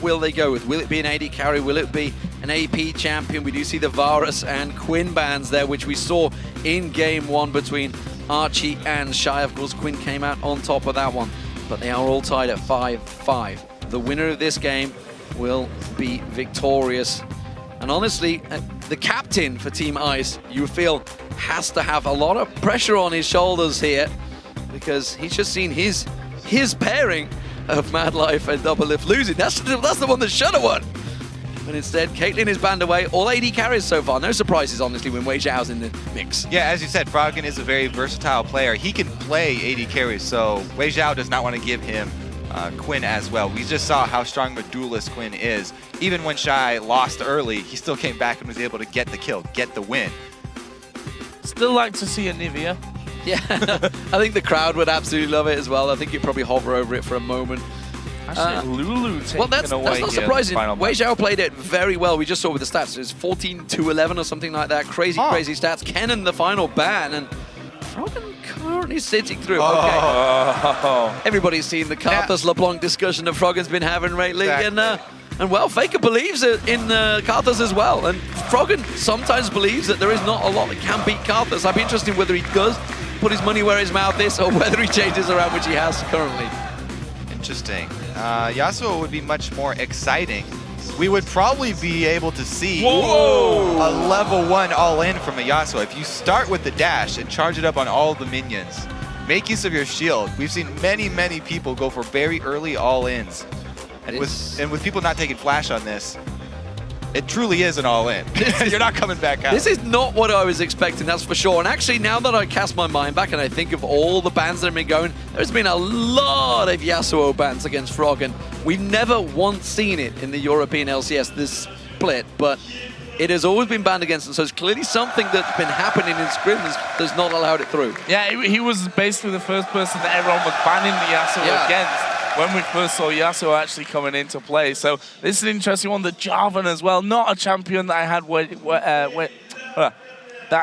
will they go with? Will it be an AD carry? Will it be an AP champion? We do see the Varus and Quinn bans there, which we saw in game 1 between Archie and Shy. Of course, Quinn came out on top of that one, but they are all tied at 5-5. The winner of this game will be victorious. And honestly, the captain for Team Ice, you feel, has to have a lot of pressure on his shoulders here, because he's just seen his pairing of Mad Life and Doublelift losing. That's the one that should have won. But instead, Caitlyn is banned away. All AD carries so far. No surprises, honestly, when WeiXiao's in the mix. Yeah, as you said, Froggen is a very versatile player. He can play AD carries, so WeiXiao does not want to give him Quinn as well. We just saw how strong of a duelist Quinn is. Even when Shy lost early, he still came back and was able to get the kill, get the win. Still like to see a Nivea. Yeah, I think the crowd would absolutely love it as well. I think you'd probably hover over it for a moment. Actually, Lulu taking well, that's away not surprising. WeiXiao played it very well. We just saw with the stats. It was 14-11 or something like that. Crazy stats. Kennen the final ban, and Froggen currently sitting through. Okay. Everybody's seen the Karthus LeBlanc discussion that Froggen's been having lately. Exactly. And well, Faker believes in Karthus as well. And Froggen sometimes believes that there is not a lot that can beat Karthus. I'd be interested in whether he does put his money where his mouth is, or whether he changes around, which he has currently. Interesting. Yasuo would be much more exciting. We would probably be able to see a level 1 all-in from a Yasuo. If you start with the dash and charge it up on all the minions, make use of your shield. We've seen many, many people go for very early all-ins. And with people not taking flash on this, it truly is an all-in. You're not coming back out. This is not what I was expecting, that's for sure. And actually, now that I cast my mind back and I think of all the bans that have been going, there's been a lot of Yasuo bans against Froggen. We've never once seen it in the European LCS, this split, but it has always been banned against him. So it's clearly something that's been happening in Scrim that's not allowed it through. Yeah, he was basically the first person that everyone was banning the Yasuo against when we first saw Yasuo actually coming into play. So this is an interesting one. The Jarvan as well, not a champion that I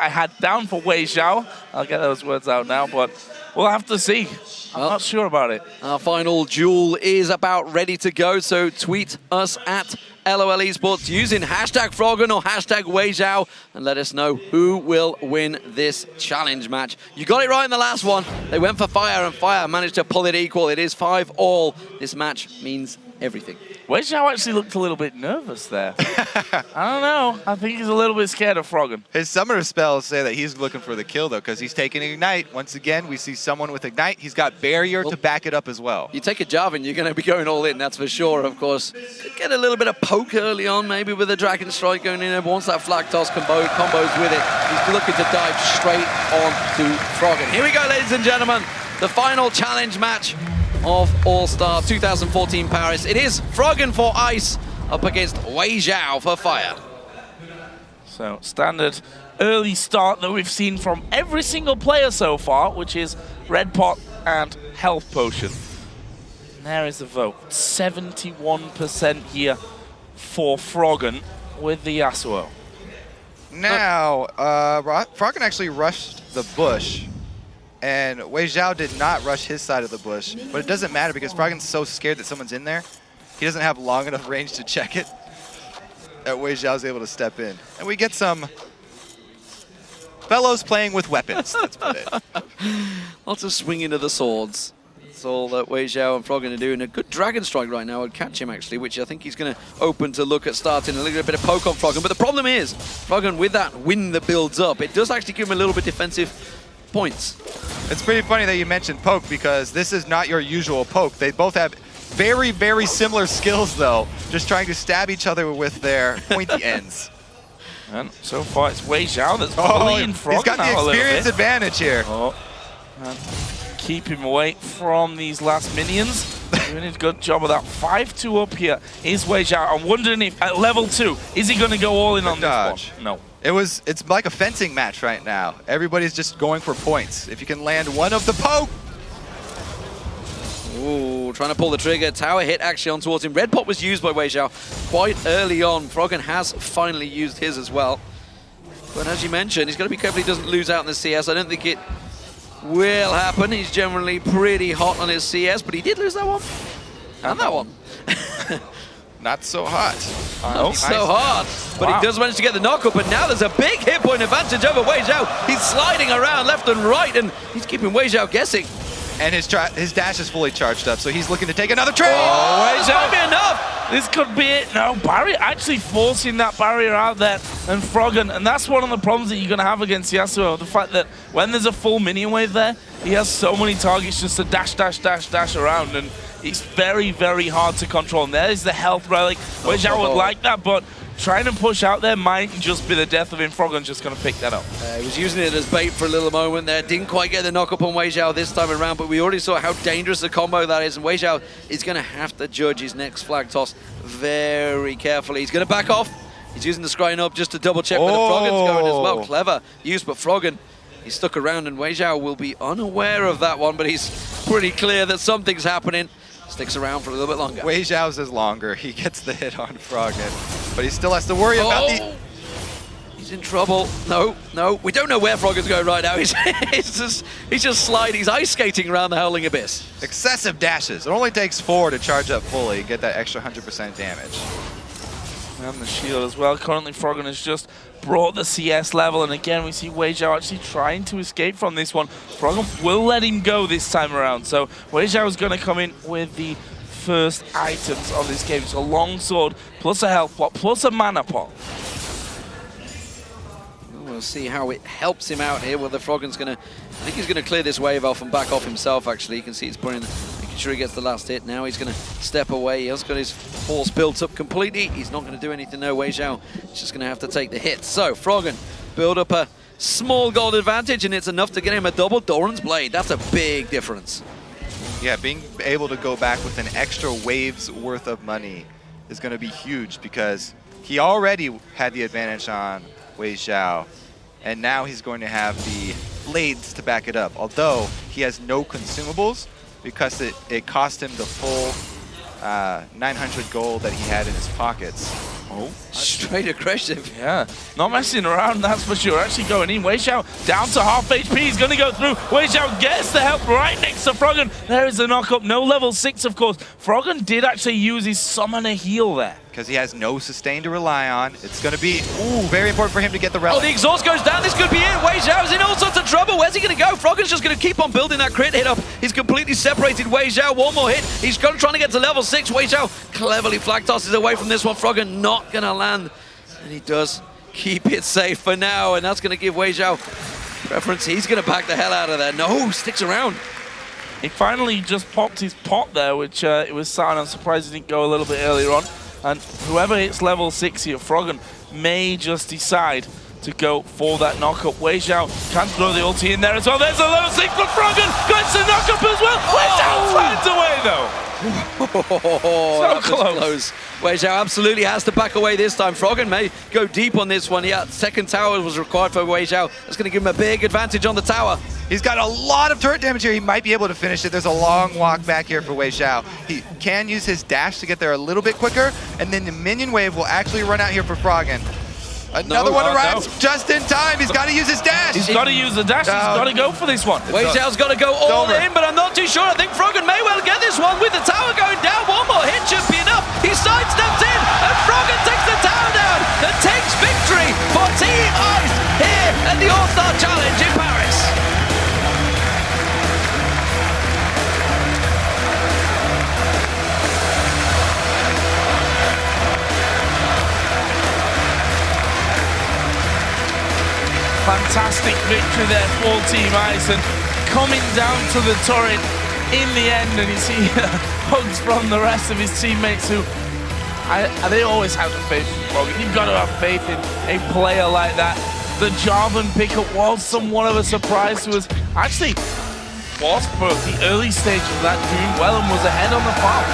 had down for WeiXiao. I'll get those words out now, but we'll have to see. I'm not sure about it. Our final duel is about ready to go, so tweet us at LOL Esports using #Froggen or #WeiXiao and let us know who will win this challenge match. You got it right in the last one. They went for Fire, and Fire managed to pull it equal. It is 5-all. This match means everything. WeiXiao actually looked a little bit nervous there. I don't know. I think he's a little bit scared of Froggen. His summoner spells say that he's looking for the kill, though, because he's taking Ignite. Once again, we see someone with Ignite. He's got Barrier to back it up as well. You take a Jarvan, you're going to be going all in, that's for sure, of course. Could get a little bit of poke early on, maybe with a Dragon Strike going in there. Once that flag toss combos with it, he's looking to dive straight on to Froggen. Here we go, ladies and gentlemen. The final challenge match of All-Star 2014 Paris. It is Froggen for Ice up against WeiXiao for Fire. So standard early start that we've seen from every single player so far, which is Red Pot and Health Potion. And there is the vote. 71% here for Froggen with the Yasuo. Now, Froggen actually rushed the bush, and WeiXiao did not rush his side of the bush, but it doesn't matter because Froggen's so scared that someone's in there, he doesn't have long enough range to check it, that WeiXiao's able to step in. And we get some fellows playing with weapons, let's put it. Lots of swinging of the swords. That's all that WeiXiao and Froggen are doing. A good Dragon Strike right now would catch him, actually, which I think he's going to open to look at starting a little bit of poke on Froggen. But the problem is, Froggen, with that wind that builds up, it does actually give him a little bit defensive points. It's pretty funny that you mentioned poke, because this is not your usual poke. They both have very, very similar skills, though, just trying to stab each other with their pointy ends. And so far, it's WeiXiao that's bullying Froggen. He's got the experience advantage here. And keep him away from these last minions. Doing a good job of that. 5-2 up here is WeiXiao. I'm wondering if at level 2, is he going to go all in on this one? No. It's like a fencing match right now. Everybody's just going for points. If you can land one of the poke. Ooh, trying to pull the trigger. Tower hit actually on towards him. Red Pot was used by WeiXiao quite early on. Froggen has finally used his as well. But as you mentioned, he's got to be careful he doesn't lose out in the CS. I don't think it will happen. He's generally pretty hot on his CS, but he did lose that one. And that one. Not so hot. Not so hard, but he does manage to get the knockup, and now there's a big hit point advantage over WeiXiao. He's sliding around left and right, and he's keeping WeiXiao guessing. And his dash is fully charged up, so he's looking to take another trade. Oh, this might be enough. This could be it. No, barrier actually forcing that barrier out there, and Froggen, and that's one of the problems that you're going to have against Yasuo. The fact that when there's a full minion wave there, he has so many targets just to dash, dash, dash, dash around, and it's very, very hard to control. And there's the health relic, which I would like that, but trying to push out there might just be the death of him. Froggen's just going to pick that up. He was using it as bait for a little moment there. Didn't quite get the knock-up on WeiXiao this time around, but we already saw how dangerous a combo that is, and WeiXiao is going to have to judge his next flag toss very carefully. He's going to back off. He's using the scrying up just to double-check where the Froggen's going as well. Clever use, but Froggen, he's stuck around, and WeiXiao will be unaware of that one, but he's pretty clear that something's happening. Sticks around for a little bit longer. WeiXiao's is longer. He gets the hit on Froggen, but he still has to worry about the... He's in trouble. No, no. We don't know where Froggen's going right now. He's just sliding. He's ice skating around the Howling Abyss. Excessive dashes. It only takes 4 to charge up fully, get that extra 100% damage. And the shield as well. Currently, Froggen has just brought the CS level, and again, we see WeiXiao actually trying to escape from this one. Froggen will let him go this time around, so WeiXiao is going to come in with the first items of this game. So long sword, plus a health pot, plus a mana pot. We'll see how it helps him out here. Whether Froggen's going to... I think he's going to clear this wave off and back off himself, actually. You can see he's making sure he gets the last hit. Now he's going to step away. He has got his force built up completely. He's not going to do anything, no. WeiXiao is just going to have to take the hit. So, Froggen build up a small gold advantage, and it's enough to get him a double Doran's Blade. That's a big difference. Yeah, being able to go back with an extra wave's worth of money is going to be huge, because he already had the advantage on WeiXiao, and now he's going to have the blades to back it up. Although he has no consumables, because it cost him the full 900 gold that he had in his pockets. Oh, straight aggressive. Yeah, not messing around, that's for sure. Actually going in. WeiXiao down to half HP. He's going to go through. WeiXiao gets the help right next to Froggen. There is the knock-up. No level 6, of course. Froggen did actually use his summoner heal there. Because he has no sustain to rely on. It's going to be very important for him to get the relic. Oh, the exhaust goes down. This could be it. WeiXiao's in all sorts of trouble. Where's he going to go? Froggen's just going to keep on building that crit hit up. He's completely separated WeiXiao. One more hit. He's trying to get to level 6. WeiXiao cleverly flag tosses away from this one. Froggen not going to land. And he does keep it safe for now. And that's going to give WeiXiao preference. He's going to back the hell out of there. No, sticks around. He finally just popped his pot there, which it was sad. I'm surprised he didn't go a little bit earlier on. And whoever hits level 6 here, Froggen may just decide to go for that knockup. WeiXiao can throw the ulti in there as well. There's a level 6 for Froggen. Gets the knockup as well. WeiXiao finds away though. So close. WeiXiao absolutely has to back away this time. Froggen may go deep on this one. Yeah, second tower was required for WeiXiao. That's going to give him a big advantage on the tower. He's got a lot of turret damage here. He might be able to finish it. There's a long walk back here for WeiXiao. He can use his dash to get there a little bit quicker, and then the minion wave will actually run out here for Froggen. Another one arrives just in time. He's got to use his dash. He's got to use the dash. He's got to go for this one. WeiXiao's got to go all in, but I'm not too sure. I think Froggen may well get this one with the tower going down. One more hit should be enough. He sidesteps in, and Froggen takes the tower down and takes victory for Team Ice here at the All-Star Challenge in Paris. Fantastic victory there for Team Ice, and coming down to the turret in the end, and you see hugs from the rest of his teammates who they always have the faith in Froggen. You've got to have faith in a player like that. The Jarvan pickup was somewhat of a surprise to us. Actually, was for the early stage of that doing well and was ahead on the farm.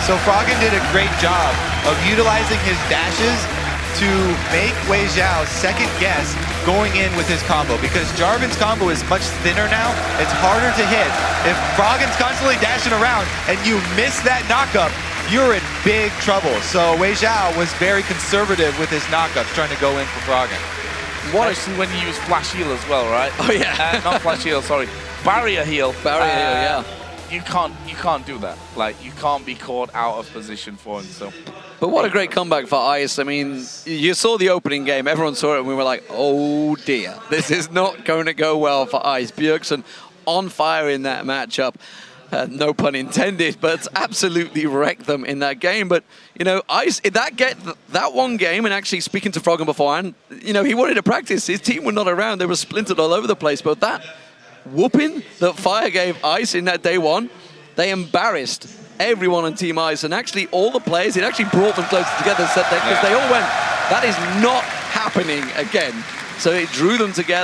So Froggen did a great job of utilizing his dashes to make WeiXiao second guess going in with his combo, because Jarvan's combo is much thinner now. It's harder to hit. If Froggen's constantly dashing around and you miss that knockup, you're in big trouble. So WeiXiao was very conservative with his knockups, trying to go in for Froggen. Especially when you use flash heal as well, right? Oh yeah. Not flash heal, sorry. Barrier heal. Barrier heal, yeah. you can't do that. Like, you can't be caught out of position for him. So, But what a great comeback for Ice. I mean, you saw the opening game, everyone saw it, and we were like, oh dear, this is not going to go well for Ice. Bjergsen on fire in that matchup. No pun intended, but absolutely wrecked them in that game. But, you know, Ice, that one game, and actually speaking to Froggen beforehand, you know, he wanted to practice. His team were not around. They were splintered all over the place. But that whooping that Fire gave Ice in that day one, they embarrassed everyone on Team Ice. And actually, all the players, it actually brought them closer together because they all went, that is not happening again. So it drew them together.